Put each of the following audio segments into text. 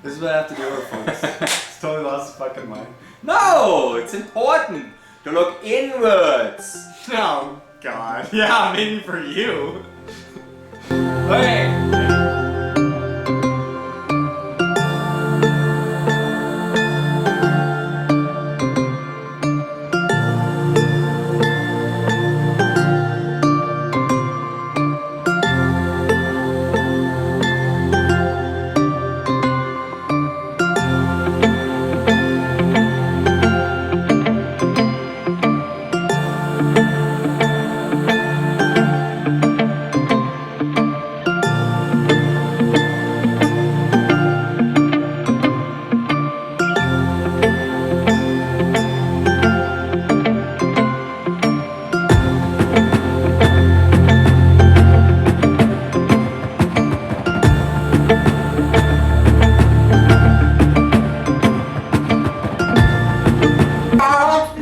This is what I have to deal with, folks. It's totally lost his fucking mind. No, it's important to look inwards. Oh, God. Yeah, maybe for you. Okay.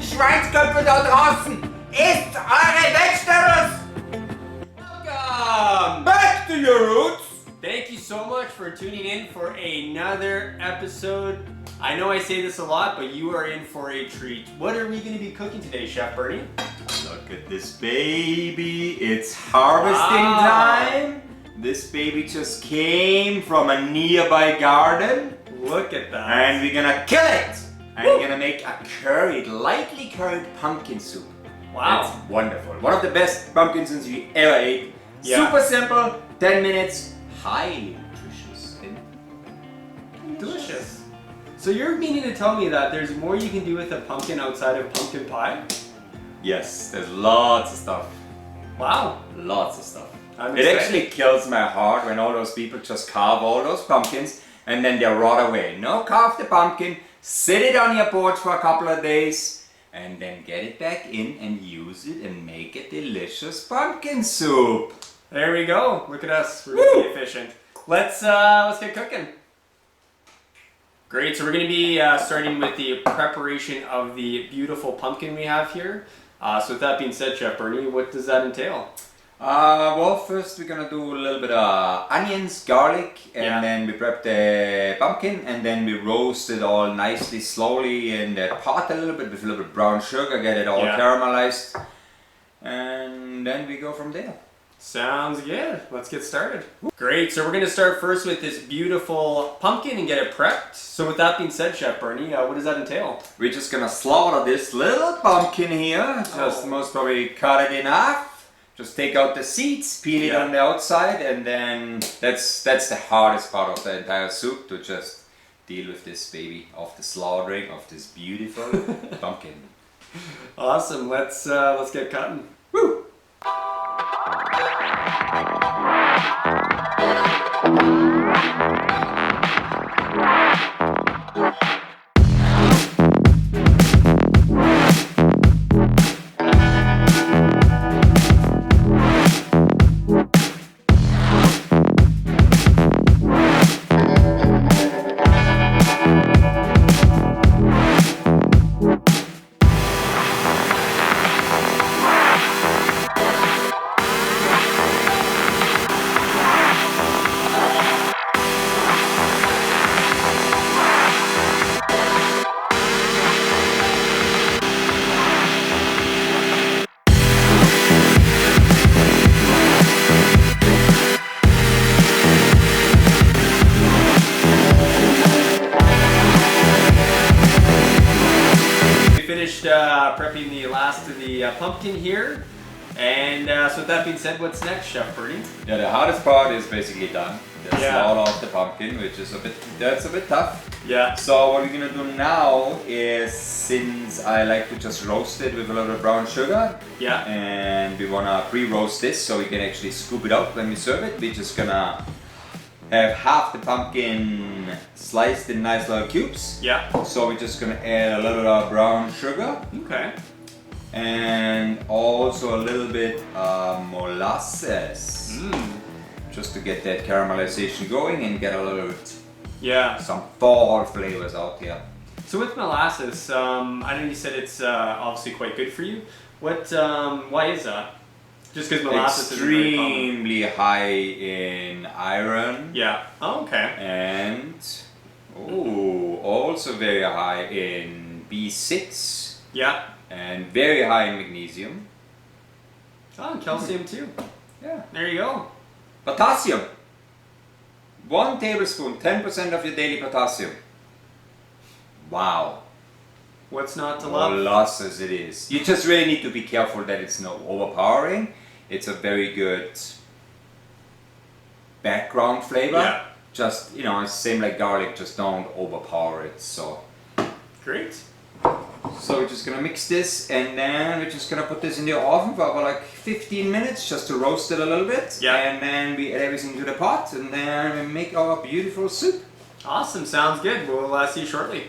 Schweinsköpfe da draußen! Isst eure Vegetables! Welcome back to YouRoots! Thank you so much for tuning in for another episode. I know I say this a lot, but you are in for a treat. What are we going to be cooking today, Chef Bernie? Look at this baby. It's harvesting time. This baby just came from a nearby garden. Look at that. And we're gonna kill it! And we're gonna make a curried, lightly curried pumpkin soup. Wow. It's wonderful. One of the best pumpkin soups you ever ate. Yeah. Super simple, 10 minutes, highly nutritious and Delicious. So you're meaning to tell me that there's more you can do with a pumpkin outside of pumpkin pie? yes, there's lots of stuff. Wow. Lots of stuff. I'm It excited. actually kills my heart when all those people just carve all those pumpkins and then they rot away. No, carve the pumpkin, sit it on your porch for a couple of days, and then get it back in and use it and make a delicious pumpkin soup. There we go. Look at us. We're gonna be efficient. Let's get cooking. Great. So we're gonna be starting with the preparation of the beautiful pumpkin we have here. So with that being said, Chef Bernie, what does that entail? Well, first we're gonna do a little bit of onions, garlic, and Yeah. then we prep the pumpkin, and then we roast it all nicely, slowly in the pot a little bit with a little bit of brown sugar, get it all Yeah. caramelized, and then we go from there. Sounds good. Let's get started. Great. So we're gonna start first with this beautiful pumpkin and get it prepped. So with that being said, Chef Bernie, what does that entail? We're just gonna slaughter this little pumpkin here, just most probably cut it in half. Just take out the seeds, peel it Yeah. on the outside, and then that's the hardest part of the entire soup, to just deal with this baby of the slaughtering of this beautiful pumpkin. Awesome. Let's get cutting. Woo! Prepping the last of the pumpkin here. And so with that being said, what's next, Chef Bernie? Yeah, the hardest part is basically done. The Yeah. slaughter of the pumpkin, which is that's a bit tough. Yeah. So what we're gonna do now is, since I like to just roast it with a little brown sugar, Yeah. and we wanna pre-roast this so we can actually scoop it out when we serve it, we're just gonna have half the pumpkin sliced in nice little cubes. Yeah. So we're just gonna add a little brown sugar Okay. and also a little bit molasses. Just to get that caramelization going and get a little bit Yeah. some fall flavors out here. So with molasses, I know you said it's obviously quite good for you. What? Why is that? Just because molasses is very common. Extremely high in iron Yeah. Oh, okay. and Oh, also very high in B6 Yeah. and very high in magnesium. Oh, and calcium too. Yeah. There you go. Potassium. 1 tablespoon, 10% of your daily potassium. Wow. What's not to All love? lost as it is. You just really need to be careful that it's not overpowering. It's a very good background flavor. Yeah. Just, it's same like garlic, just don't overpower it. So Great. we're just gonna mix this and then we're just gonna put this in the oven for about like 15 minutes just to roast it a little bit. Yeah. And then we add everything to the pot and then we make our beautiful soup. Awesome. Sounds good. We'll see you shortly.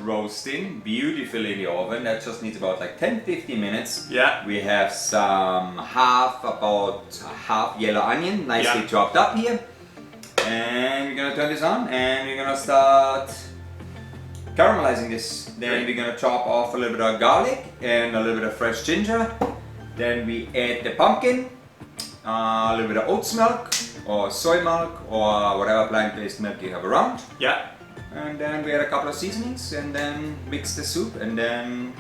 Roasting beautifully in the oven. That just needs about like 10-15 minutes. Yeah. We have some about half yellow onion nicely Yeah. chopped up here. And we're gonna turn this on and we're gonna start caramelizing this. Then we're gonna chop off a little bit of garlic and a little bit of fresh ginger. Then we add the pumpkin, a little bit of oats milk or soy milk or whatever plant-based milk you have around. Yeah. And then we add a couple of seasonings and then mix the soup and then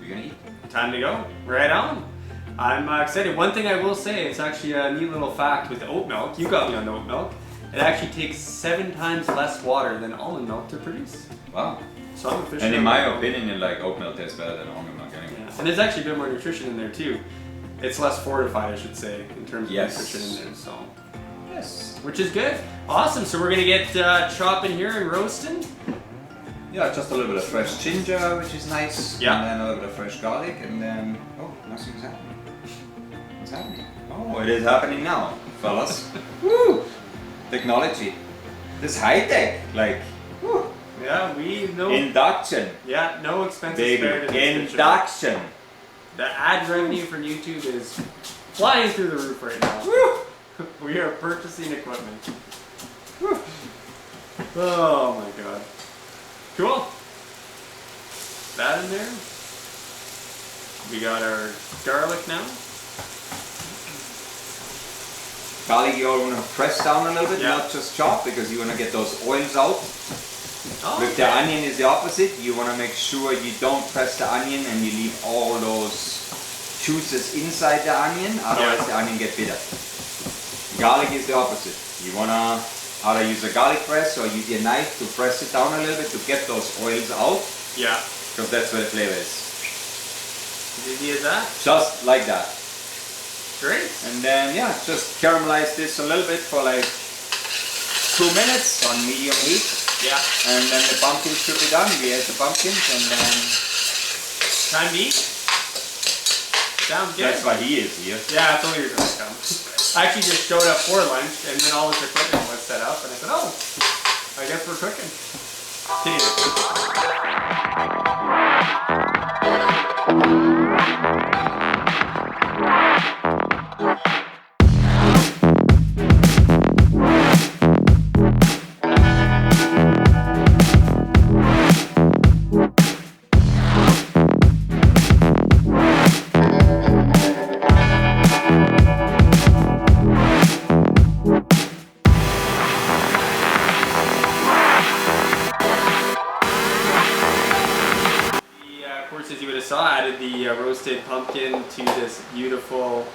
we're gonna eat. Time to go. Right on. I'm excited. One thing I will say, it's actually a neat little fact with oat milk. You got me on oat milk. It actually takes 7 times less water than almond milk to produce. Wow. So I'm officially. And in my opinion, oat milk tastes better than almond milk anyway. Yeah. And there's actually a bit more nutrition in there too. It's less fortified, I should say, in terms of nutrition in there. So. Yes. Which is good. Awesome. So we're gonna get chopping here and roasting. Yeah, just a little bit of fresh ginger, which is nice. Yeah. And then a little bit of fresh garlic, and then nothing's happening. What's happening? Oh, it is happening now, fellas. Woo! Technology. This high tech, woo. Yeah, we know. Induction. Yeah, no expenses Baby, spared in this picture. induction. The ad revenue from YouTube is flying through the roof right now. Woo! We are purchasing equipment. Whew. Oh my god. Cool. That in there. We got our garlic now. Garlic you all want to press down a little bit, Yeah. not just chop, because you want to get those oils out. Oh, With the onion is the opposite. You want to make sure you don't press the onion and you leave all those juices inside the onion, otherwise the onion gets bitter. Garlic is the opposite. You want to either use a garlic press or use your knife to press it down a little bit to get those oils out, Yeah. because that's where the flavor is. As easy as that. Just like that. Great. And then just caramelize this a little bit for like 2 minutes on medium heat. Yeah. And then the pumpkins should be done. We add the pumpkins and then Time to eat. Sounds good. that's why he is here. Yeah, I told you you were gonna come. I actually just showed up for lunch and then all this equipment was set up and I said, oh, I guess we're cooking. As you would have saw, added the roasted pumpkin to this beautiful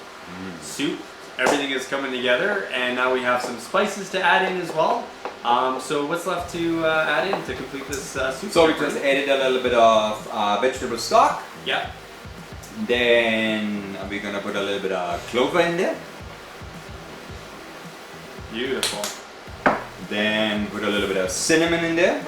soup. Everything is coming together, and now we have some spices to add in as well. So what's left to add in to complete this soup? So we just added a little bit of vegetable stock. Yeah. Then we're gonna put a little bit of clover in there. Beautiful. Then put a little bit of cinnamon in there.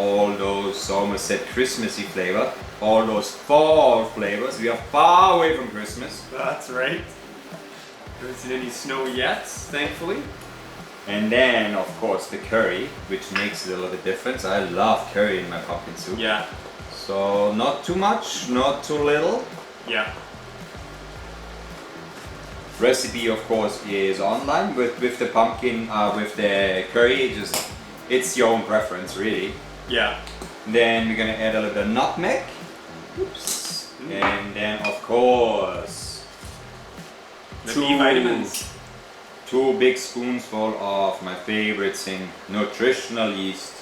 all those almost said Christmassy flavor, all those fall flavors. We are far away from Christmas. That's right. There isn't any snow yet, thankfully. And then, of course, the curry, which makes it a little bit different. I love curry in my pumpkin soup. Yeah. So not too much, not too little. Yeah. Recipe, of course, is online with the pumpkin, with the curry. It's your own preference, really. Yeah. Then we're gonna add a little bit of nutmeg. Oops. And then, of course, The B vitamins. 2 big spoonfuls of my favorite thing, nutritional yeast.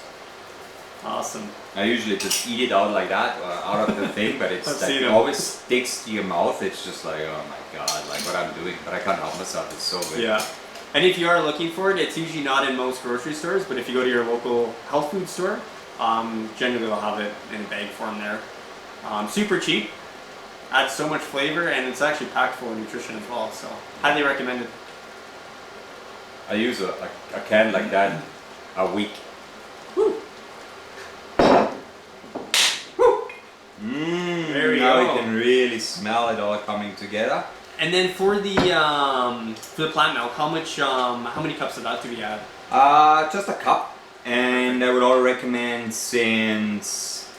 Awesome. I usually just eat it out like that, out of the thing, but it's I've like seen it 'em. always sticks to your mouth. It's just like, oh my god, like what I'm doing, but I can't help myself. It's so good. Yeah. And if you are looking for it, it's usually not in most grocery stores, but if you go to your local health food store, generally they'll have it in bag form there. Super cheap, adds so much flavor, and it's actually packed full of nutrition as well, so highly recommended. I use a can like that a week. Woo. There we Now go. you can really smell it all coming together. And then for the plant milk, how many cups of that do we add? Just a cup, and I would all recommend, since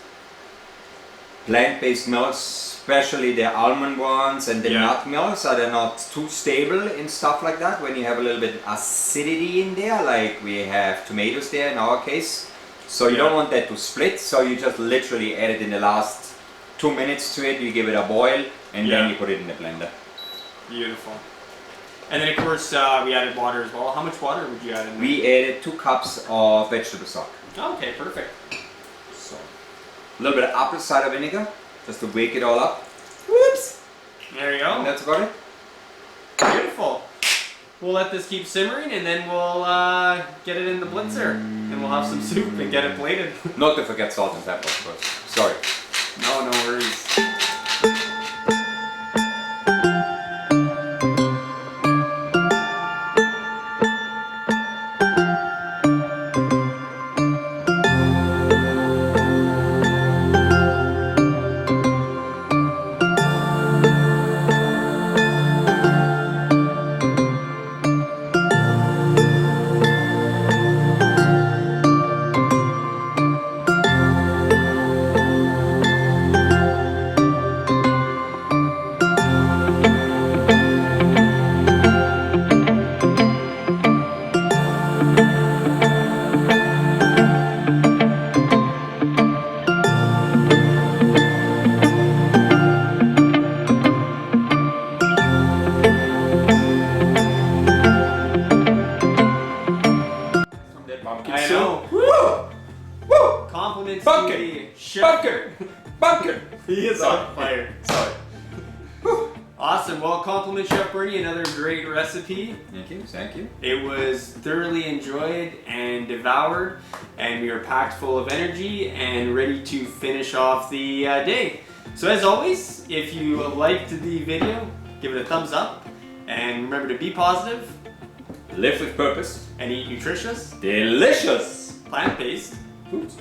plant-based milks, especially the almond ones and the nut milks, they're not too stable and stuff like that. When you have a little bit acidity in there, like we have tomatoes there in our case, so you don't want that to split. So you just literally add it in the last 2 minutes to it. You give it a boil, and then you put it in the blender. Beautiful. And then of course we added water as well. How much water would you add in there? We added 2 cups of vegetable stock. Okay, perfect. So a little bit of apple cider vinegar, just to wake it all up. Whoops! There you And go. that's about it. Beautiful. We'll let this keep simmering, and then we'll get it in the blitzer, and we'll have some soup and get it plated. Not to forget salt and pepper, of course. Sorry. No worries. I know. Woo! Compliments Pumpkin! to the chef. Pumpkin! Pumpkin! He is on fire. Sorry. Awesome. Well, compliment Chef Bernie. Another great recipe. Thank you, thank you. It was thoroughly enjoyed and devoured, and we are packed full of energy and ready to finish off the day. So as always, if you liked the video, give it a thumbs up, and remember to be positive Live with purpose. and eat nutritious, Delicious! plant-based Foods.